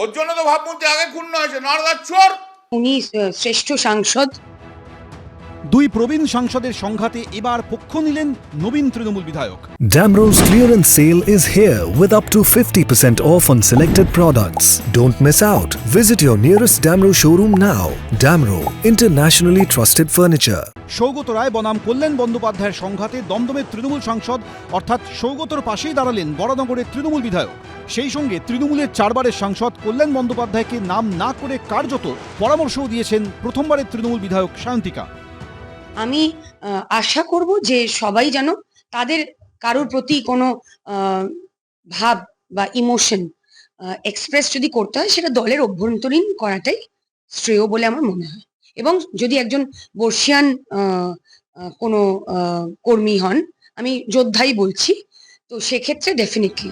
ওর জন্য তো ভাবমূর্তি আগে ক্ষুণ্ণ হয়েছে, নরদার চোর। উনি শ্রেষ্ঠ সাংসদ। দুই প্রবীণ সাংসদের সংঘাতে এবার পক্ষ নিলেন নবীন তৃণমূল বিধায়ক। Damro's clearance sale is here with up to 50% off on selected products. Don't miss out. Visit your nearest Damro showroom now. Damro, internationally trusted furniture. Saugata Roy বনাম কল্যাণ বন্দ্যোপাধ্যায়ের সংঘাতে দমদমের তৃণমূল সাংসদ অর্থাৎ সৌগতর পাশেই দাঁড়ালেন বরানগরের তৃণমূল বিধায়ক। সেই সঙ্গে তৃণমূলের 4 বারের সাংসদ কল্যাণ বন্দ্যোপাধ্যায়কে নাম না করে কার্যত পরামর্শও দিয়েছেন প্রথমবারের তৃণমূল বিধায়ক সায়ন্তিকা। আমি আশা করব যে সবাই যেন তাদের কারোর প্রতি কোনো ভাব বা ইমোশন এক্সপ্রেস যদি করতে হয় সেটা দলের অভ্যন্তরীণ করাটাই শ্রেয় বলে আমার মনে হয়। এবং যদি একজন বর্ষিয়ান কোনো কর্মী হন, আমি যোদ্ধাই বলছি, তো সেক্ষেত্রে ডেফিনেটলি।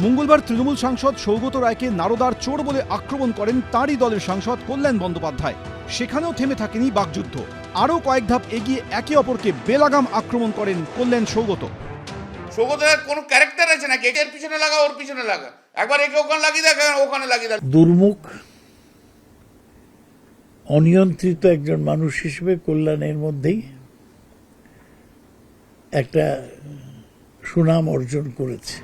মঙ্গলবার তৃণমূল সাংসদ সৌগত রায়কে নারদার চোর বলে আক্রমণ করেন তাঁরই দলের সাংসদ কল্যাণ বন্দ্যোপাধ্যায়। সেখানেও থেমে থাকেনি বাকযুদ্ধ। আরও কয়েক ধাপ এগিয়ে একে অপরকে বেলাগাম আক্রমণ করেন কল্যাণ সৌগত। সৌগতের কোনো ক্যারেক্টার আছে নাকি? এর পিছনে লাগা, ওর পিছনে লাগা, একবার একে ওখানে লাগিয়ে দেখ, ওখানে লাগিয়ে দেখ। দুর্মুখ অনিয়ন্ত্রিত একজন মানুষ হিসেবে কল্যাণের মধ্যেই একটা সুনাম অর্জন করেছে।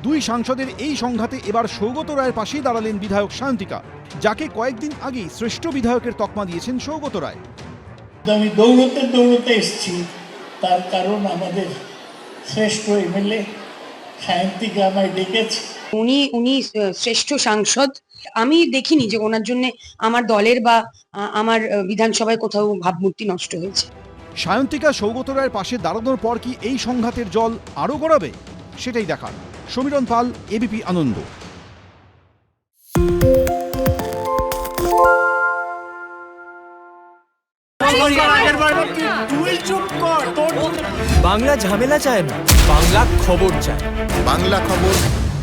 দুই সাংসদের এই সংঘাতে এবার সৌগত রায়ের পাশেই দাঁড়ালেন বিধায়ক সায়ন্তিকা, যাকে কয়েকদিন আগেই শ্রেষ্ঠ বিধায়কের তকমা দিয়েছেন সৌগত রায়। আমি দৌড়তে দৌড়তে এসেছি, তার কারণ আমাদের শ্রেষ্ঠ এমএলএ সায়ন্তিকা আমায় ডেকেছে। উনি শ্রেষ্ঠ সাংসদ। আমি দেখিনি যে ওনার জন্য আমার দলের বা আমার বিধানসভায় কোথাও ভাবমূর্তি নষ্ট হয়েছে। সায়ন্তিকা সৌগত রায়ের পাশে দাঁড়ানোর পর কি এই সংঘাতের জল আরও গড়াবে? সেটাই দেখার। সমীরণ পাল, এবিপি আনন্দ। বাংলা ঝামেলা চায় না, বাংলা খবর চায়। বাংলা খবর,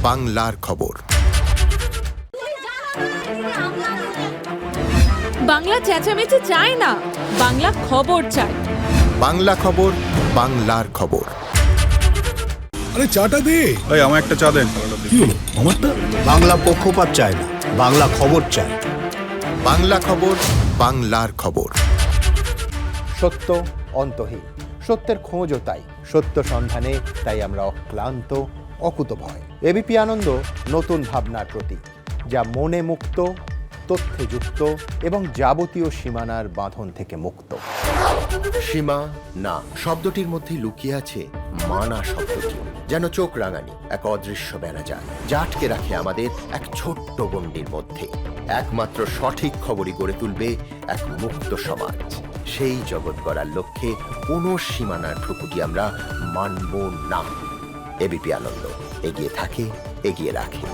বাংলার খবর। বাংলা চেঁচামেচি চায় না, বাংলা খবর চায়। বাংলা খবর, বাংলার খবর। আরে চাটা দে। ভাই আমার একটা চা দেন। কি হলো আমারটা? বাংলা পক্ষপাত চায় না, বাংলা খবর চায়। বাংলা খবর, বাংলার খবর। সত্য অন্তহীন, সত্যের খোঁজও তাই, সত্য সন্ধানে তাই আমরা অক্লান্ত, অকুতভয়। এবিপি আনন্দ নতুন ভাবনার প্রতীক, যা মনে মুক্ত, তথ্যে যুক্ত এবং যাবতীয় সীমানার বাঁধন থেকে মুক্ত। সীমা না শব্দটির মধ্যে লুকিয়ে আছে মানা শব্দটি, যেন চোখ রাঙানি এক অদৃশ্য বেড়াজাল, যা আটকে রাখে আমাদের এক ছোট্ট গণ্ডির মধ্যে। একমাত্র সঠিক খবরই গড়ে তুলবে এক মুক্ত সমাজ। সেই জগৎ গড়ার লক্ষ্যে কোনো সীমানার ঠুকুটি আমরা মানব না। এবিপি আনন্দ এগিয়ে থাকে, এগিয়ে রাখে।